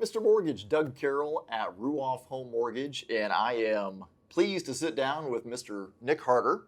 Mr. Mortgage, Doug Carroll at Ruoff Home Mortgage, and I am pleased to sit down with Mr. Nick Harter,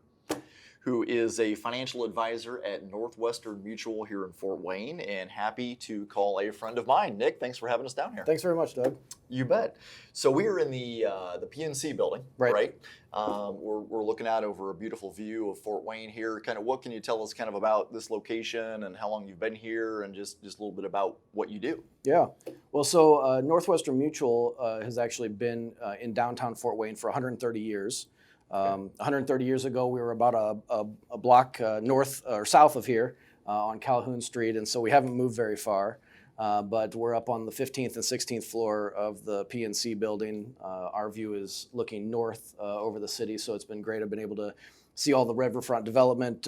who is a financial advisor at Northwestern Mutual here in Fort Wayne, and happy to call a friend of mine. Nick, thanks for having us down here. Thanks very much, Doug. You bet. So we are in the PNC building, right? We're looking out over a beautiful view of Fort Wayne here. Kind of, what can you tell us kind of about this location and how long you've been here, and just a little bit about what you do? Yeah. Well, so Northwestern Mutual has actually been in downtown Fort Wayne for 130 years. 130 years ago, we were about a block north or south of here on Calhoun Street, and so we haven't moved very far. But we're up on the 15th and 16th floor of the PNC building. Our view is looking north over the city, so it's been great. I've been able to see all the riverfront development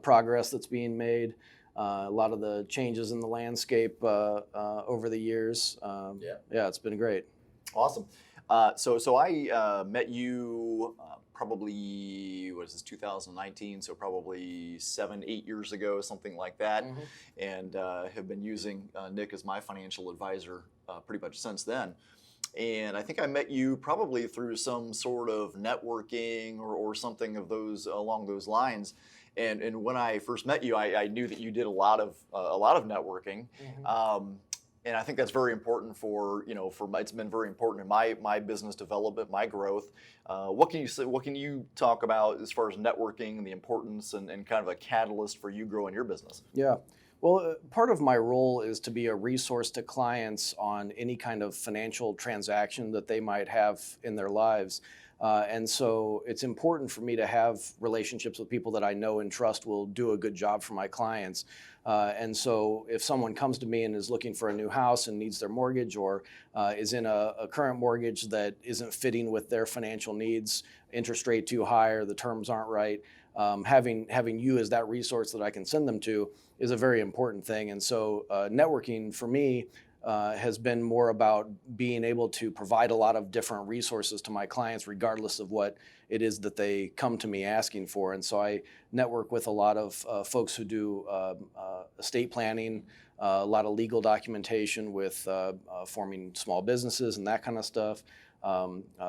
progress that's being made, a lot of the changes in the landscape over the years. Yeah, it's been great. Awesome. So I met you probably, 2019, so probably 7-8 years ago, something like that, and have been using Nick as my financial advisor pretty much since then. And I think I met you probably through some sort of networking or something of those along those lines. And when I first met you, I knew that you did a lot of networking. And I think that's very important it's been very important in my business development, my growth. What can you say? What can you talk about as far as networking and the importance and kind of a catalyst for you growing your business? Yeah. Well, part of my role is to be a resource to clients on any kind of financial transaction that they might have in their lives. And so it's important for me to have relationships with people that I know and trust will do a good job for my clients. And so if someone comes to me and is looking for a new house and needs their mortgage, or is in a current mortgage that isn't fitting with their financial needs, interest rate too high or the terms aren't right, having you as that resource that I can send them to is a very important thing. And so networking for me has been more about being able to provide a lot of different resources to my clients, regardless of what it is that they come to me asking for. And so I network with a lot of folks who do estate planning, a lot of legal documentation with forming small businesses and that kind of stuff,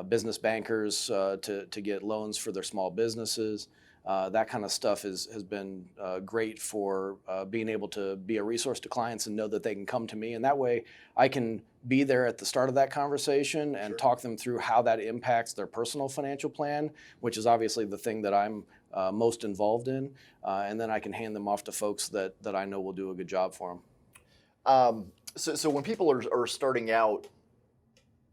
business bankers to get loans for their small businesses. That kind of stuff has been great for being able to be a resource to clients and know that they can come to me. And that way I can be there at the start of that conversation and talk them through how that impacts their personal financial plan, which is obviously the thing that I'm most involved in. And then I can hand them off to folks that I know will do a good job for them. So when people are starting out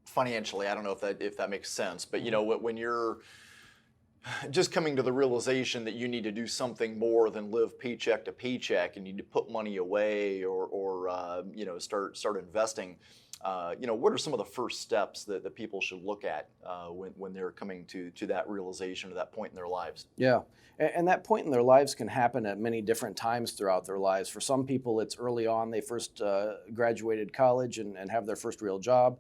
financially, I don't know if that makes sense, but when you're just coming to the realization that you need to do something more than live paycheck to paycheck, and you need to put money away or start investing. What are some of the first steps that people should look at when they're coming to that realization or that point in their lives? Yeah, and that point in their lives can happen at many different times throughout their lives. For some people, it's early on. They first graduated college and have their first real job.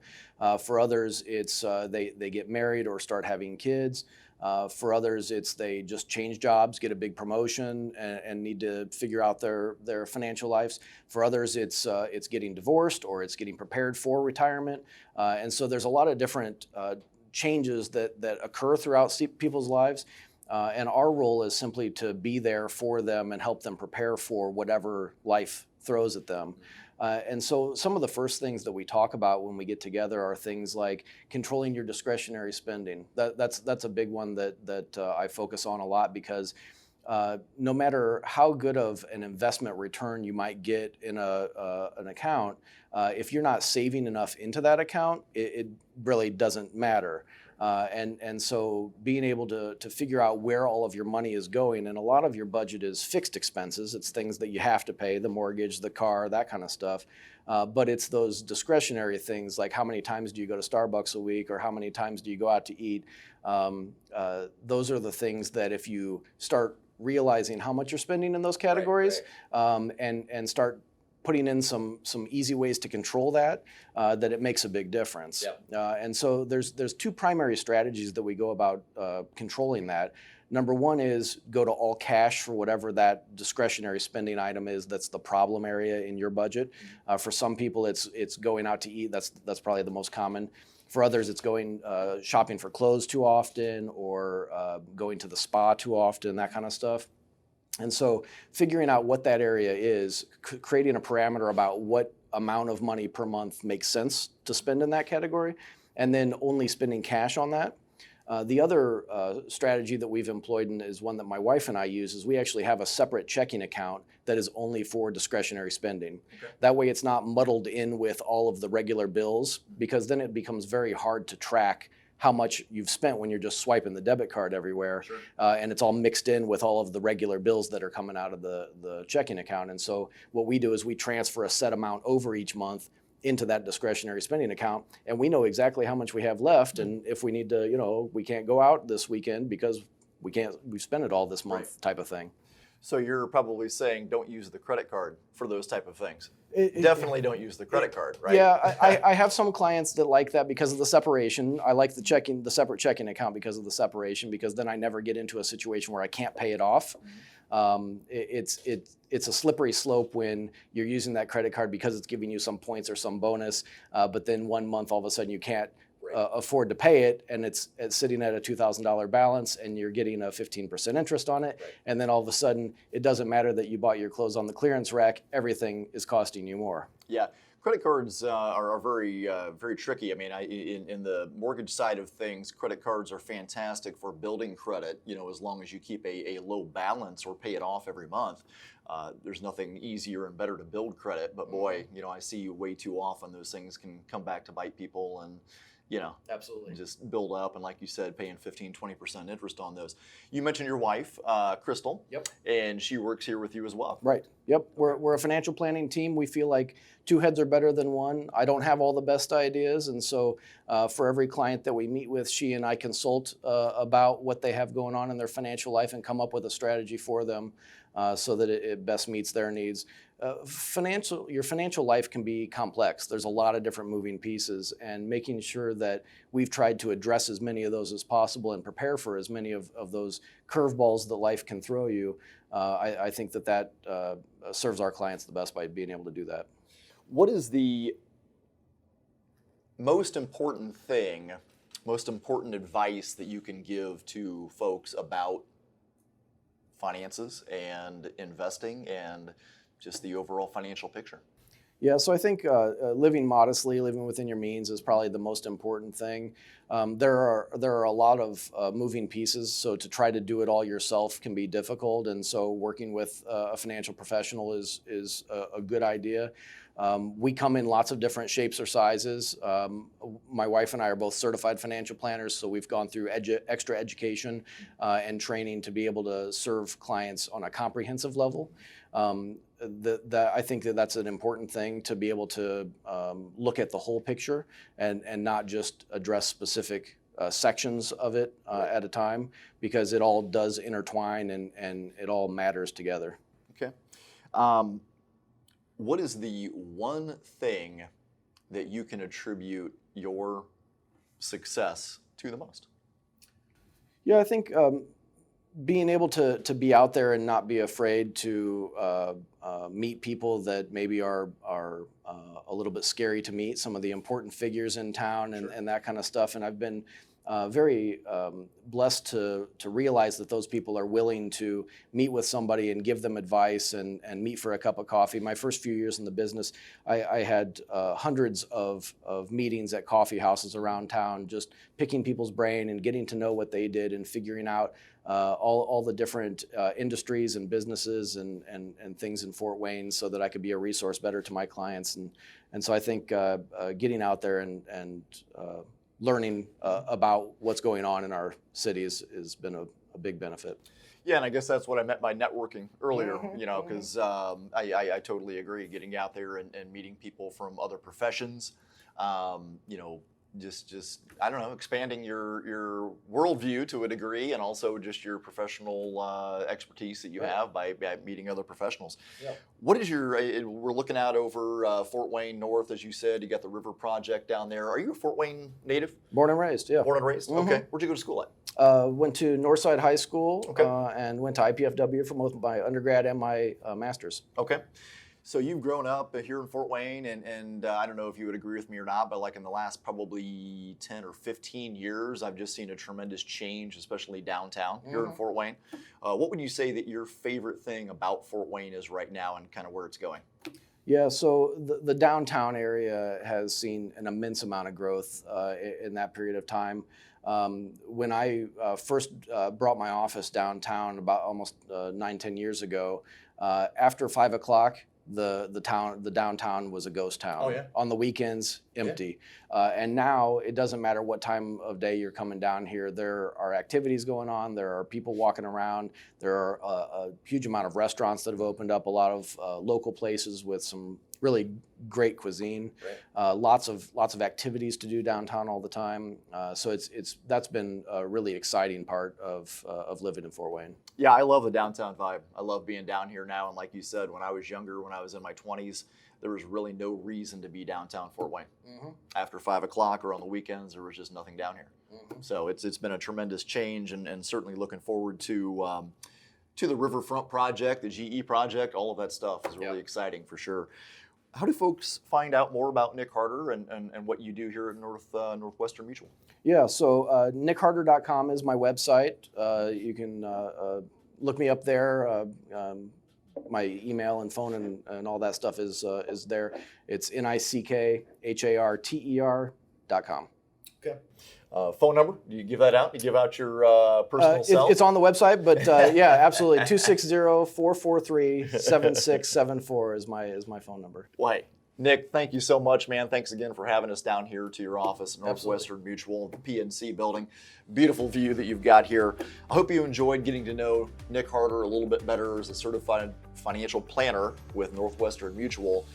For others, it's they get married or start having kids. For others, it's they just change jobs, get a big promotion, and need to figure out their financial lives. For others, it's getting divorced or it's getting prepared for retirement. And so there's a lot of different changes that occur throughout people's lives. And our role is simply to be there for them and help them prepare for whatever life throws at them. And so some of the first things that we talk about when we get together are things like controlling your discretionary spending. That's a big one that I focus on a lot, because no matter how good of an investment return you might get in an account, if you're not saving enough into that account, it really doesn't matter. And so being able to figure out where all of your money is going, and a lot of your budget is fixed expenses. It's things that you have to pay, the mortgage, the car, that kind of stuff. But it's those discretionary things like how many times do you go to Starbucks a week, or how many times do you go out to eat? Those are the things that if you start realizing how much you're spending in those categories, and start putting in some easy ways to control that, that it makes a big difference. And so there's two primary strategies that we go about controlling that. Number one is go to all cash for whatever that discretionary spending item is that's the problem area in your budget. For some people, it's going out to eat. That's probably the most common. For others, it's going shopping for clothes too often, or going to the spa too often, that kind of stuff. And so figuring out what that area is, creating a parameter about what amount of money per month makes sense to spend in that category, and then only spending cash on that. The other strategy that we've employed, and is one that my wife and I use, is we actually have a separate checking account that is only for discretionary spending. That way it's not muddled in with all of the regular bills, because then it becomes very hard to track how much you've spent when you're just swiping the debit card everywhere. And it's all mixed in with all of the regular bills that are coming out of the checking account. And so what we do is we transfer a set amount over each month into that discretionary spending account, and we know exactly how much we have left. And if we need to, we can't go out this weekend because we spent it all this month, type of thing. So you're probably saying don't use the credit card for those type of things. Definitely don't use the credit card, right? Yeah, I have some clients that like that because of the separation. I like the separate checking account because of the separation, because then I never get into a situation where I can't pay it off. It's a slippery slope when you're using that credit card because it's giving you some points or some bonus, but then one month all of a sudden you can't afford to pay it, and it's sitting at a $2,000 balance, and you're getting a 15% interest on it, and then all of a sudden it doesn't matter that you bought your clothes on the clearance rack, everything is costing you more. Yeah. Credit cards are very, very tricky. I mean, in the mortgage side of things, credit cards are fantastic for building credit, as long as you keep a low balance or pay it off every month. There's nothing easier and better to build credit, but boy, I see way too often those things can come back to bite people, and Absolutely. just build up, and like you said, paying 15-20% interest on those. You mentioned your wife, Crystal. Yep. And she works here with you as well. Right. Yep. We're a financial planning team. We feel like two heads are better than one. I don't have all the best ideas, and so for every client that we meet with, she and I consult about what they have going on in their financial life and come up with a strategy for them so that it best meets their needs. Your financial life can be complex. There's a lot of different moving pieces, and making sure that we've tried to address as many of those as possible and prepare for as many of those curveballs that life can throw you. I think that serves our clients the best by being able to do that. What is the most important advice that you can give to folks about finances and investing and just the overall financial picture? Yeah, so I think living modestly, living within your means is probably the most important thing. There are a lot of moving pieces, so to try to do it all yourself can be difficult, and so working with a financial professional is a good idea. We come in lots of different shapes or sizes. My wife and I are both certified financial planners, so we've gone through extra education and training to be able to serve clients on a comprehensive level. I think that's an important thing, to be able to look at the whole picture and not just address specific sections of it at a time, because it all does intertwine and it all matters together. Okay. What is the one thing that you can attribute your success to the most? Yeah, I think being able to be out there and not be afraid to meet people that maybe are a little bit scary to meet, some of the important figures in town and that kind of stuff. And I've been very blessed to realize that those people are willing to meet with somebody and give them advice and meet for a cup of coffee. My first few years in the business, I had hundreds of meetings at coffee houses around town, just picking people's brain and getting to know what they did and figuring out all the different industries and businesses and things in Fort Wayne, so that I could be a resource better to my clients. And so I think getting out there and learning about what's going on in our cities has been a big benefit. Yeah, and I guess that's what I meant by networking earlier, because I totally agree. Getting out there and meeting people from other professions, just I don't know, expanding your worldview to a degree, and also just your professional expertise that you have by meeting other professionals. Yep. What is your? We're looking out over Fort Wayne North, as you said. You got the River Project down there. Are you a Fort Wayne native? Born and raised, yeah. Born and raised. Okay. Where'd you go to school at? Went to Northside High School, Okay. and went to IPFW for both my undergrad and my master's. Okay. So you've grown up here in Fort Wayne, and I don't know if you would agree with me or not, but like in the last probably 10 or 15 years, I've just seen a tremendous change, especially downtown here in Fort Wayne. What would you say that your favorite thing about Fort Wayne is right now, and kind of where it's going? Yeah, so the downtown area has seen an immense amount of growth in that period of time. When I first brought my office downtown about almost 9-10 years ago, after 5 o'clock, the downtown was a ghost town. Oh, yeah. On the weekends, empty. And now it doesn't matter what time of day you're coming down here. There are activities going on. There are people walking around. There are a huge amount of restaurants that have opened up. A lot of local places with some really great cuisine. Right. Lots of activities to do downtown all the time. So that's been a really exciting part of living in Fort Wayne. Yeah, I love the downtown vibe. I love being down here now. And like you said, when I was younger, when I was in my 20s, there was really no reason to be downtown Fort Wayne. After 5 o'clock or on the weekends, there was just nothing down here. So it's been a tremendous change, and certainly looking forward to the Riverfront project, the GE project. All of that stuff is really exciting for sure. How do folks find out more about Nick Harter and what you do here at Northwestern Mutual? Yeah, so nickharter.com is my website. You can look me up there. My email and phone and all that stuff is there. It's nickharter.com. Okay. Phone number? Do you give that out? Do you give out your personal cell? It's on the website, but yeah, absolutely. 260-443-7674 is my phone number. Wait. Nick, thank you so much, man. Thanks again for having us down here to your office at Northwestern Mutual, the PNC building. Beautiful view that you've got here. I hope you enjoyed getting to know Nick Harter a little bit better as a certified financial planner with Northwestern Mutual.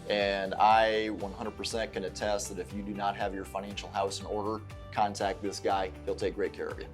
And I 100% can attest that if you do not have your financial house in order, contact this guy. He'll take great care of you.